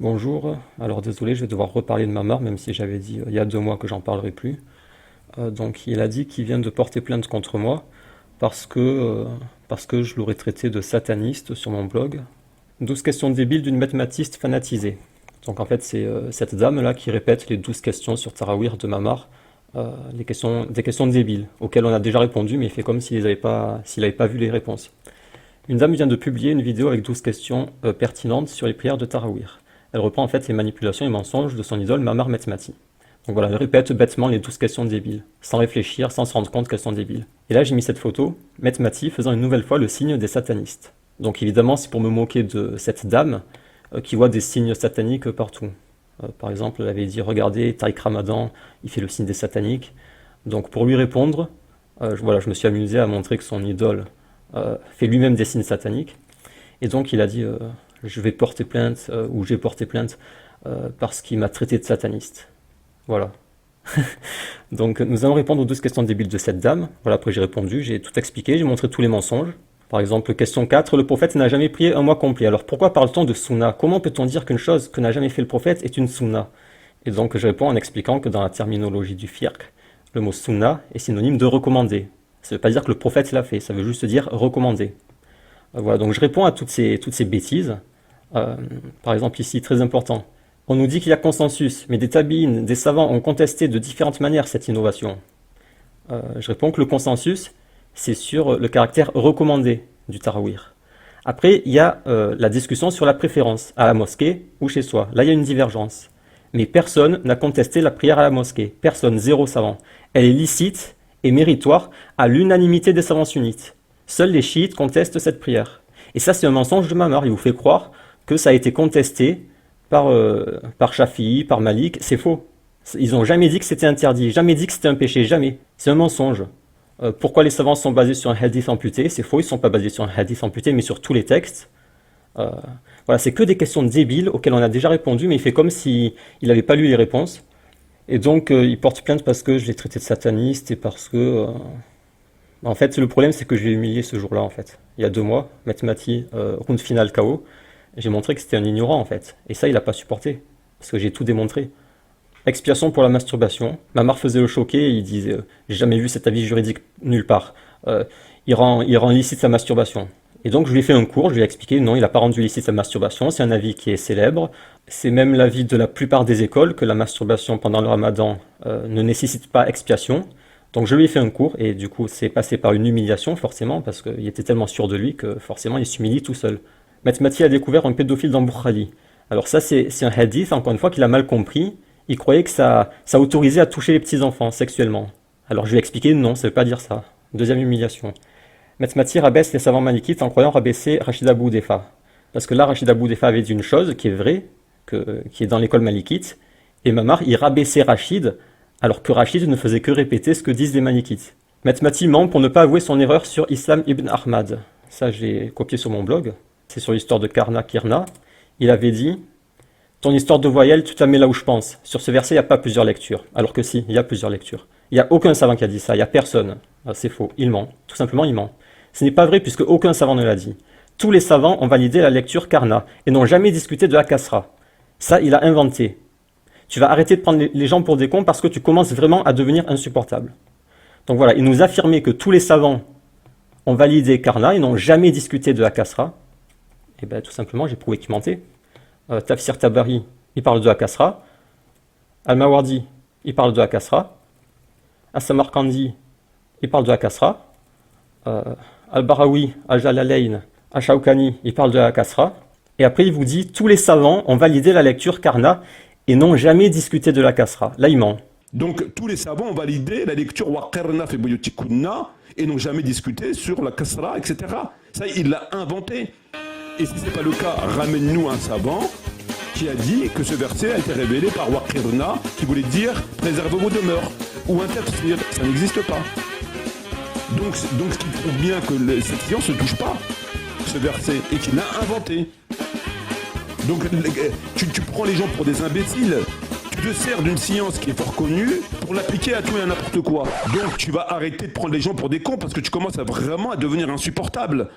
Bonjour, alors désolé, je vais devoir reparler de Mamar, même si j'avais dit il y a 2 mois que j'en parlerai plus. Donc il a dit qu'il vient de porter plainte contre moi parce que, euh, parce que je l'aurais traité de sataniste sur mon blog. 12 questions débiles d'une mathématiste fanatisée. Donc en fait c'est cette dame-là qui répète les 12 questions sur Tarawih de Mamar, des questions débiles, auxquelles on a déjà répondu, mais il fait comme s'il n'avait pas vu les réponses. Une dame vient de publier une vidéo avec 12 questions pertinentes sur les prières de Tarawih. Elle reprend en fait les manipulations et mensonges de son idole Mamar Metmati. Donc voilà, elle répète bêtement les 12 questions débiles, sans réfléchir, sans se rendre compte qu'elles sont débiles. Et là j'ai mis cette photo, Metmati faisant une nouvelle fois le signe des satanistes. Donc évidemment c'est pour me moquer de cette dame qui voit des signes sataniques partout. Par exemple, elle avait dit regardez, Tariq Ramadan, il fait le signe des sataniques. Donc pour lui répondre, voilà, je me suis amusé à montrer que son idole fait lui-même des signes sataniques. Et donc il a dit je vais porter plainte, ou j'ai porté plainte, parce qu'il m'a traité de sataniste. Voilà. Donc nous allons répondre aux 12 questions débiles de cette dame. Voilà, après j'ai répondu, j'ai tout expliqué, j'ai montré tous les mensonges. Par exemple, question 4, le prophète n'a jamais prié un mois complet. Alors pourquoi parle-t-on de sunna? Comment peut-on dire qu'une chose que n'a jamais fait le prophète est une sunna? Et donc je réponds en expliquant que dans la terminologie du fiqh, le mot sunna est synonyme de recommander. Ça ne veut pas dire que le prophète l'a fait, ça veut juste dire recommander. Voilà, donc je réponds à toutes ces bêtises. Euh, Par exemple ici, très important. On nous dit qu'il y a consensus, mais des tabi'in, des savants ont contesté de différentes manières cette innovation. Je réponds que le consensus, c'est sur le caractère recommandé du tarawih. Après, il y a la discussion sur la préférence, à la mosquée ou chez soi. Là, il y a une divergence. Mais personne n'a contesté la prière à la mosquée. Personne, zéro savant. Elle est licite et méritoire à l'unanimité des savants sunnites. Seuls les chiites contestent cette prière. Et ça, c'est un mensonge de Mamar. Il vous fait croire que ça a été contesté par Shafi'i, par Malik. C'est faux. Ils n'ont jamais dit que c'était interdit, jamais dit que c'était un péché, jamais. C'est un mensonge. Pourquoi les savants sont basés sur un hadith amputé? C'est faux, ils ne sont pas basés sur un hadith amputé, mais sur tous les textes. Euh, voilà, c'est que des questions débiles auxquelles on a déjà répondu, mais il fait comme s'il n'avait pas lu les réponses. Et donc, il porte plainte parce que je l'ai traité de sataniste et parce que... en fait, le problème, c'est que je l'ai humilié ce jour-là, en fait. Il y a 2 mois, Metmati, round final KO, j'ai montré que c'était un ignorant, en fait. Et ça, il n'a pas supporté, parce que j'ai tout démontré. Expiation pour la masturbation. Mamar faisait le choquer et il disait j'ai jamais vu cet avis juridique nulle part. Euh, il rend licite la masturbation. Et donc je lui ai fait un cours, je lui ai expliqué non, il n'a pas rendu licite la masturbation, c'est un avis qui est célèbre. C'est même l'avis de la plupart des écoles que la masturbation pendant le ramadan ne nécessite pas expiation. Donc je lui ai fait un cours et du coup c'est passé par une humiliation forcément parce qu'il était tellement sûr de lui que forcément il s'humilie tout seul. Metmati a découvert un pédophile dans Bukhari. Alors ça c'est un hadith encore une fois qu'il a mal compris. Il croyait que ça autorisait à toucher les petits-enfants sexuellement. Alors je lui ai expliqué non, ça ne veut pas dire ça. Deuxième humiliation. Metmati rabaisse les savants malikites en croyant rabaisser Rachid Abou Defa. Parce que là, Rachid Abou Defa avait dit une chose qui est vraie, qui est dans l'école malikite, et Mamar, il rabaissait Rachid, alors que Rachid ne faisait que répéter ce que disent les malikites. Metmati ment pour ne pas avouer son erreur sur Islam ibn Ahmad. Ça, j'ai copié sur mon blog. C'est sur l'histoire de Karna Kirna. Il avait dit ton histoire de voyelle, tu te la mets là où je pense. Sur ce verset, il n'y a pas plusieurs lectures. Alors que si, il y a plusieurs lectures. Il n'y a aucun savant qui a dit ça, il n'y a personne. Ah, c'est faux, il ment. Tout simplement, il ment. Ce n'est pas vrai puisque aucun savant ne l'a dit. Tous les savants ont validé la lecture Karna et n'ont jamais discuté de la Kasra. Ça, il a inventé. Tu vas arrêter de prendre les gens pour des cons parce que tu commences vraiment à devenir insupportable. Donc voilà, il nous affirmait que tous les savants ont validé Karna et n'ont jamais discuté de la Kasra. Et bien tout simplement, j'ai prouvé qu'il mentait. Tafsir Tabari, il parle de la Kasra. Al-Mawardi, il parle de la Kasra. As-Samarkandi, il parle de la Kasra. Al-Barawi, Al-Jalalayn, Al-Shawkani, il parle de la Kasra. Et après, il vous dit tous les savants ont validé la lecture Karna et n'ont jamais discuté de la Kasra. Là, il ment. Donc tous les savants ont validé la lecture Waqarna fi buyutikunna et n'ont jamais discuté sur la kasra, etc. Ça, il l'a inventé. Et si ce n'est pas le cas, ramène-nous un savant qui a dit que ce verset a été révélé par Waqirna, qui voulait dire « préservez vos demeures » ou un tafsir. Ça n'existe pas. Donc ce qui prouve bien que cette science ne touche pas ce verset et qu'il l'a inventé. Donc tu prends les gens pour des imbéciles. Tu te sers d'une science qui est fort connue pour l'appliquer à tout et à n'importe quoi. Donc tu vas arrêter de prendre les gens pour des cons parce que tu commences vraiment à devenir insupportable.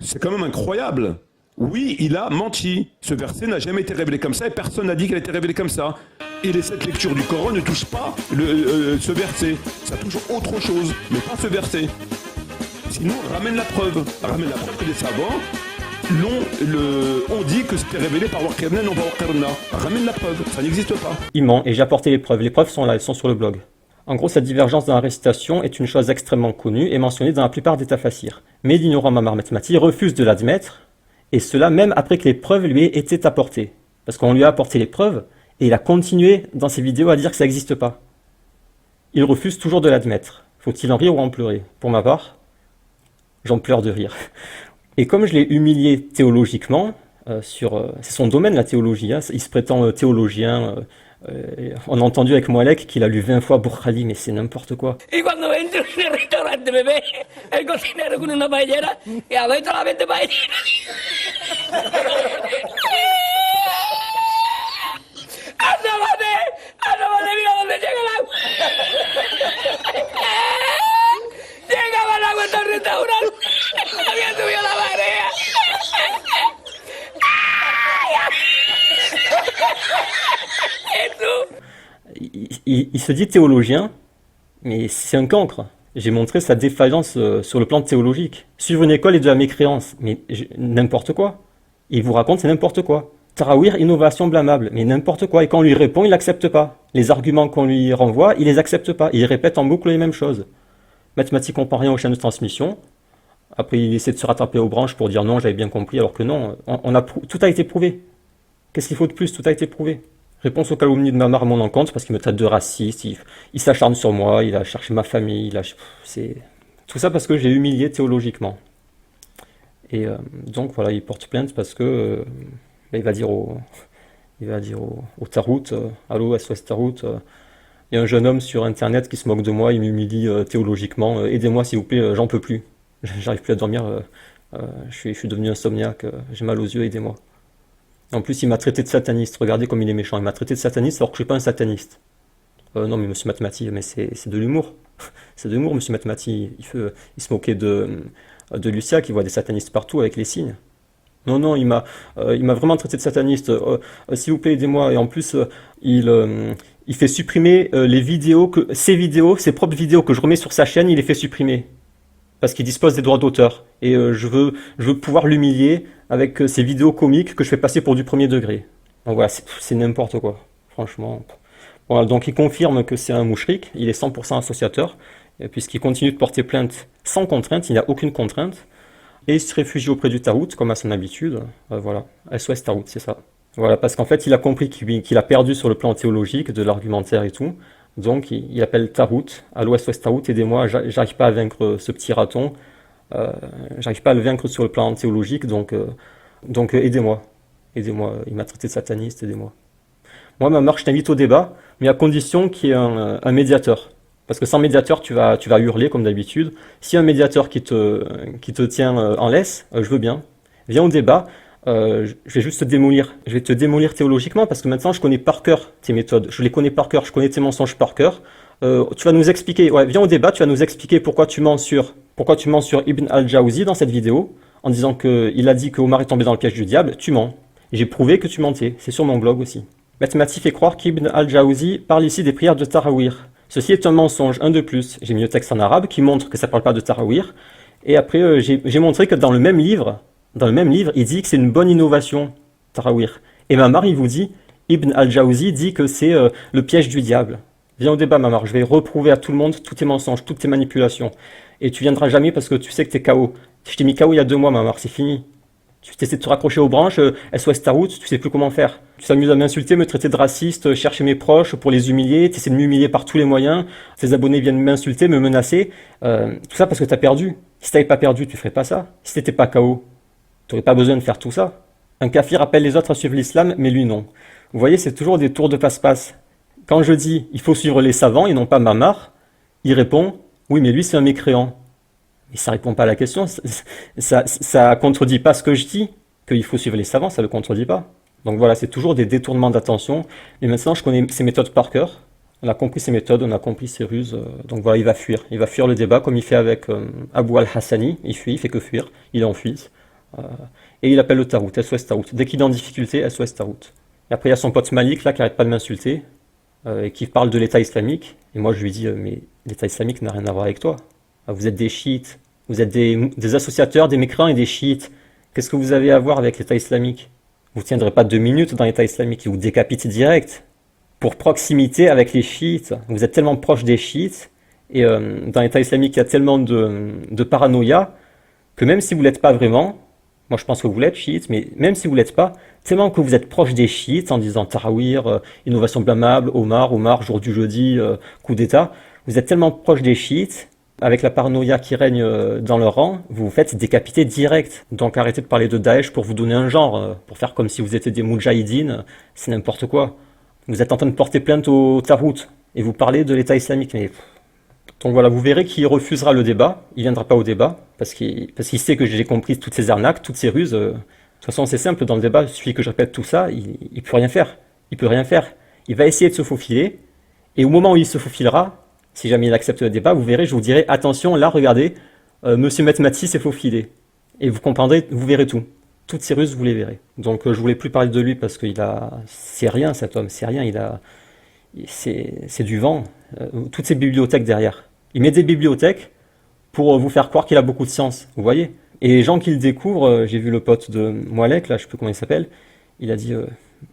C'est quand même incroyable. Oui, il a menti. Ce verset n'a jamais été révélé comme ça et personne n'a dit qu'il a été révélé comme ça. Et les 7 lectures du Coran ne touchent pas ce verset. Ça touche autre chose, mais pas ce verset. Sinon, ramène la preuve. Ramène la preuve que les savants ont dit que c'était révélé par Waqirna, non pas Waqirna. Ramène la preuve, ça n'existe pas. Il ment et j'ai apporté les preuves. Les preuves sont là, elles sont sur le blog. En gros, cette divergence dans la récitation est une chose extrêmement connue et mentionnée dans la plupart des tafassirs. Mais l'ignorant Mamar Metmati refuse de l'admettre, et cela même après que les preuves lui aient été apportées. Parce qu'on lui a apporté les preuves, et il a continué dans ses vidéos à dire que ça n'existe pas. Il refuse toujours de l'admettre. Faut-il en rire ou en pleurer? Pour ma part, j'en pleure de rire. Et comme je l'ai humilié théologiquement, c'est son domaine la théologie, hein, il se prétend théologien, on a entendu avec Moalek qu'il a lu 20 fois Bourkhali, mais c'est n'importe quoi. Y cuando entro en el restaurante me ve el cocinero con una paellera y adentro la vende paellera. ¡Asómate, mira dónde llega el agua! Llegaba el agua hasta el restaurante, había subido la marea. ¿Y tú? Il se dit théologien, mais c'est un cancre. J'ai montré sa défaillance sur le plan théologique. Suivre une école est de la mécréance, mais n'importe quoi. Il vous raconte c'est n'importe quoi. Tarawih, innovation blâmable, mais n'importe quoi. Et quand on lui répond, il n'accepte pas. Les arguments qu'on lui renvoie, il les accepte pas. Il répète en boucle les mêmes choses. Mathématiques comprend rien aux chaînes de transmission. Après, il essaie de se rattraper aux branches pour dire non, j'avais bien compris, alors que non, tout a été prouvé. Qu'est-ce qu'il faut de plus? Tout a été prouvé. Réponse aux calomnies de Mamar à mon encontre parce qu'il me traite de raciste, il s'acharne sur moi, il a cherché ma famille, c'est tout ça parce que j'ai humilié théologiquement. Et donc voilà, il porte plainte parce que il va dire au Tarout, allô SOS Tarout, il y a un jeune homme sur internet qui se moque de moi, il m'humilie théologiquement, aidez-moi s'il vous plaît, j'en peux plus, j'arrive plus à dormir, je suis devenu insomniaque, j'ai mal aux yeux, aidez-moi. En plus, il m'a traité de sataniste. Regardez comme il est méchant. Il m'a traité de sataniste alors que je suis pas un sataniste. Non, mais Monsieur Matmati, mais c'est de l'humour. C'est de l'humour, Monsieur Matmati. Il se moquait de Lucia qui voit des satanistes partout avec les signes. Non, il m'a vraiment traité de sataniste. S'il vous plaît, aidez-moi. Et en plus, il fait supprimer ses propres vidéos que je remets sur sa chaîne, il les fait supprimer. Parce qu'il dispose des droits d'auteur. Et je veux pouvoir l'humilier avec ces vidéos comiques que je fais passer pour du premier degré. Donc voilà, c'est n'importe quoi, franchement. Voilà, donc il confirme que c'est un mouchrik, il est 100% associateur, puisqu'il continue de porter plainte sans contrainte, il n'y a aucune contrainte, et il se réfugie auprès du Tarout, comme à son habitude. Voilà, SOS Tarout, c'est ça. Voilà, parce qu'en fait, il a compris qu'il a perdu sur le plan théologique, de l'argumentaire et tout, donc il appelle Tarout, allô SOS Tarout, aidez-moi, j'arrive pas à vaincre ce petit raton, j'arrive pas à le vaincre sur le plan théologique, donc aidez-moi, il m'a traité de sataniste, aidez-moi. Moi, Mamar, je t'invite au débat, mais à condition qu'il y ait un médiateur. Parce que sans médiateur, tu vas hurler comme d'habitude. S'il y a un médiateur qui te tient en laisse, je veux bien. Viens au débat, je vais juste te démolir. Je vais te démolir théologiquement parce que maintenant, je connais par cœur tes méthodes. Je les connais par cœur, je connais tes mensonges par cœur. Tu vas nous expliquer, viens au débat, tu vas nous expliquer pourquoi tu mens sur Ibn al-Jawzi dans cette vidéo, en disant qu'il a dit que Omar est tombé dans le piège du diable. Tu mens. Et j'ai prouvé que tu mentais. C'est sur mon blog aussi. Matmati fait croire qu'Ibn al-Jawzi parle ici des prières de Tarawih. Ceci est un mensonge, un de plus. J'ai mis le texte en arabe qui montre que ça ne parle pas de Tarawih. Et après, j'ai montré que dans le même livre, il dit que c'est une bonne innovation, Tarawih. Et Mamar, il vous dit, Ibn al-Jawzi dit que c'est le piège du diable. Viens au débat, Mamar. Je vais reprouver à tout le monde tous tes mensonges, toutes tes manipulations. Et tu viendras jamais parce que tu sais que t'es KO. Je t'ai mis KO il y a 2 mois, Mamar, c'est fini. Tu essaies de te raccrocher aux branches, SOS Tarout, tu sais plus comment faire. Tu t'amuses à m'insulter, me traiter de raciste, chercher mes proches pour les humilier, tu essaies de m'humilier par tous les moyens. Tes abonnés viennent m'insulter, me menacer. Tout ça parce que t'as perdu. Si t'avais pas perdu, tu ferais pas ça. Si t'étais pas KO, t'aurais pas besoin de faire tout ça. Un kafir appelle les autres à suivre l'islam, mais lui non. Vous voyez, c'est toujours des tours de passe-passe. Quand je dis il faut suivre les savants et non pas Mamar, il répond oui, mais lui c'est un mécréant. Mais ça répond pas à la question, ça contredit pas ce que je dis, qu'il faut suivre les savants, ça le contredit pas. Donc voilà, c'est toujours des détournements d'attention. Et maintenant, je connais ses méthodes par cœur. On a compris ses méthodes, on a compris ses ruses. Donc voilà, il va fuir le débat comme il fait avec Abou al-Hassani. Il fuit, il fait que fuir, il est en fuite. Euh, et il appelle le Tarout, SOS Tarout. Dès qu'il est en difficulté, SOS Tarout. Et après, il y a son pote Malik, là, qui arrête pas de m'insulter, et qui parle de l'État islamique. Et moi, je lui dis, mais l'État islamique n'a rien à voir avec toi. Vous êtes des chiites. Vous êtes des associateurs, des mécréants et des chiites. Qu'est-ce que vous avez à voir avec l'État islamique? Vous ne tiendrez pas 2 minutes dans l'État islamique, ils vous décapitent direct. Pour proximité avec les chiites, vous êtes tellement proche des chiites, et dans l'État islamique, il y a tellement de paranoïa, que même si vous ne l'êtes pas vraiment, moi je pense que vous l'êtes chiite, mais même si vous ne l'êtes pas, tellement que vous êtes proche des chiites, en disant Tarawih, innovation blâmable, Omar, jour du jeudi, coup d'État, vous êtes tellement proche des chiites, avec la paranoïa qui règne dans leur rang, vous vous faites décapiter direct. Donc arrêtez de parler de Daesh pour vous donner un genre, pour faire comme si vous étiez des moudjahidines, c'est n'importe quoi. Vous êtes en train de porter plainte au Tarout, et vous parlez de l'État islamique. Mais... Donc voilà, vous verrez qu'il refusera le débat, il viendra pas au débat, parce qu'il sait que j'ai compris toutes ces arnaques, toutes ces ruses. De toute façon, c'est simple, dans le débat, il suffit que je répète tout ça, il peut rien faire. Il peut rien faire. Il va essayer de se faufiler, et au moment où il se faufilera, si jamais il accepte le débat, vous verrez, je vous dirai, attention, là, regardez, Monsieur Metmati s'est faufilé. Et vous comprendrez, vous verrez tout. Toutes ces ruses, vous les verrez. Donc je voulais plus parler de lui parce c'est rien cet homme, c'est rien, c'est du vent. Toutes ces bibliothèques derrière. Il met des bibliothèques pour vous faire croire qu'il a beaucoup de science, vous voyez. Et les gens qui le découvrent, j'ai vu le pote de Moalek, là, je sais plus comment il s'appelle, il a dit,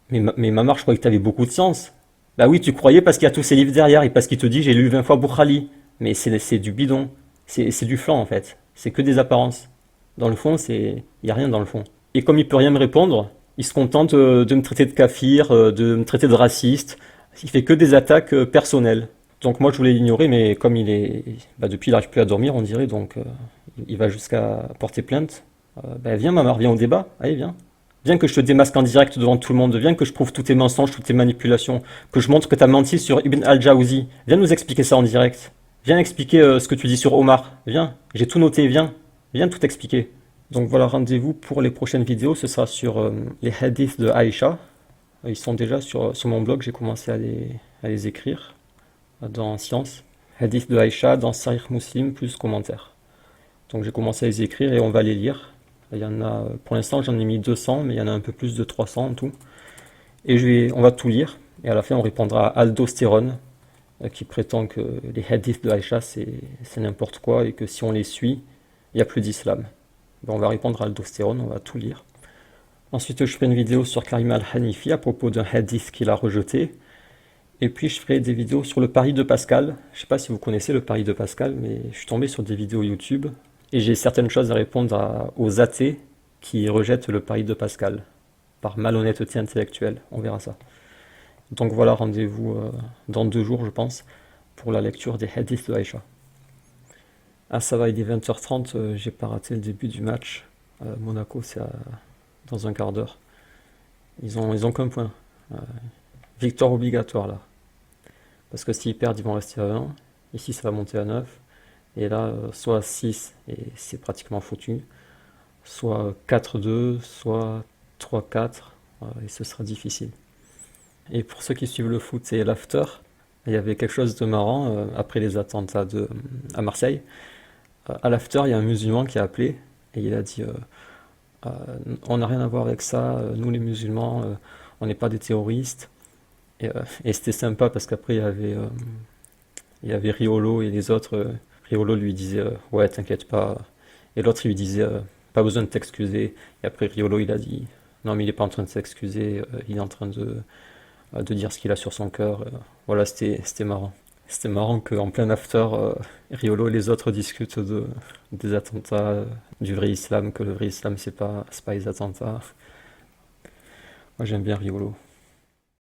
mais Mamar, je croyais que tu avais beaucoup de science. Bah oui, tu croyais parce qu'il y a tous ces livres derrière et parce qu'il te dit j'ai lu 20 fois Boukhali. Mais c'est du bidon, c'est du flan en fait, c'est que des apparences. Dans le fond, il n'y a rien dans le fond. Et comme il peut rien me répondre, il se contente de me traiter de kafir, de me traiter de raciste. Il fait que des attaques personnelles. Donc moi je voulais l'ignorer, mais comme depuis il n'arrive plus à dormir, on dirait, donc il va jusqu'à porter plainte. Viens Mamar, viens au débat, allez viens. Viens que je te démasque en direct devant tout le monde, viens que je prouve tous tes mensonges, toutes tes manipulations, que je montre que tu as menti sur Ibn al-Jawzi. Viens nous expliquer ça en direct. Viens expliquer ce que tu dis sur Omar. Viens, j'ai tout noté, viens tout expliquer. Donc voilà, rendez-vous pour les prochaines vidéos, ce sera sur les hadiths de Aïcha. Ils sont déjà sur mon blog, j'ai commencé à les écrire dans Science. Hadiths de Aïcha dans Sahih Muslim plus commentaires. Donc j'ai commencé à les écrire et on va les lire. Il y en a, pour l'instant j'en ai mis 200, mais il y en a un peu plus de 300 en tout. Et on va tout lire, et à la fin on répondra à Aldostérone, qui prétend que les hadiths de Aïcha c'est n'importe quoi, et que si on les suit, il n'y a plus d'islam. On va répondre à Aldostérone, on va tout lire. Ensuite je ferai une vidéo sur Karim al-Hanifi à propos d'un hadith qu'il a rejeté. Et puis je ferai des vidéos sur le pari de Pascal. Je ne sais pas si vous connaissez le pari de Pascal, mais je suis tombé sur des vidéos YouTube. Et j'ai certaines choses à répondre aux athées qui rejettent le pari de Pascal, par malhonnêteté intellectuelle, on verra ça. Donc voilà, rendez-vous dans 2 jours, je pense, pour la lecture des hadiths de Aïcha. Ah ça va, il est 20h30, j'ai pas raté le début du match. Monaco, c'est dans un quart d'heure. Ils ont qu'un point. Victoire obligatoire là. Parce que s'ils perdent, ils vont rester à 1. Ici, ça va monter à 9. Et là, soit 6, et c'est pratiquement foutu, soit 4-2, soit 3-4, et ce sera difficile. Et pour ceux qui suivent le foot, c'est l'after. Il y avait quelque chose de marrant, après les attentats à Marseille. À l'after, il y a un musulman qui a appelé, et il a dit on n'a rien à voir avec ça, nous les musulmans, on n'est pas des terroristes. Et c'était sympa, parce qu'après, il y avait Riolo et les autres... Riolo lui disait ouais t'inquiète pas, et l'autre il lui disait pas besoin de t'excuser, et après Riolo il a dit non mais il est pas en train de s'excuser, il est en train de dire ce qu'il a sur son cœur. Voilà, c'était marrant. C'était marrant qu'en plein after, Riolo et les autres discutent des attentats, du vrai islam, que le vrai islam c'est pas les attentats. Moi j'aime bien Riolo.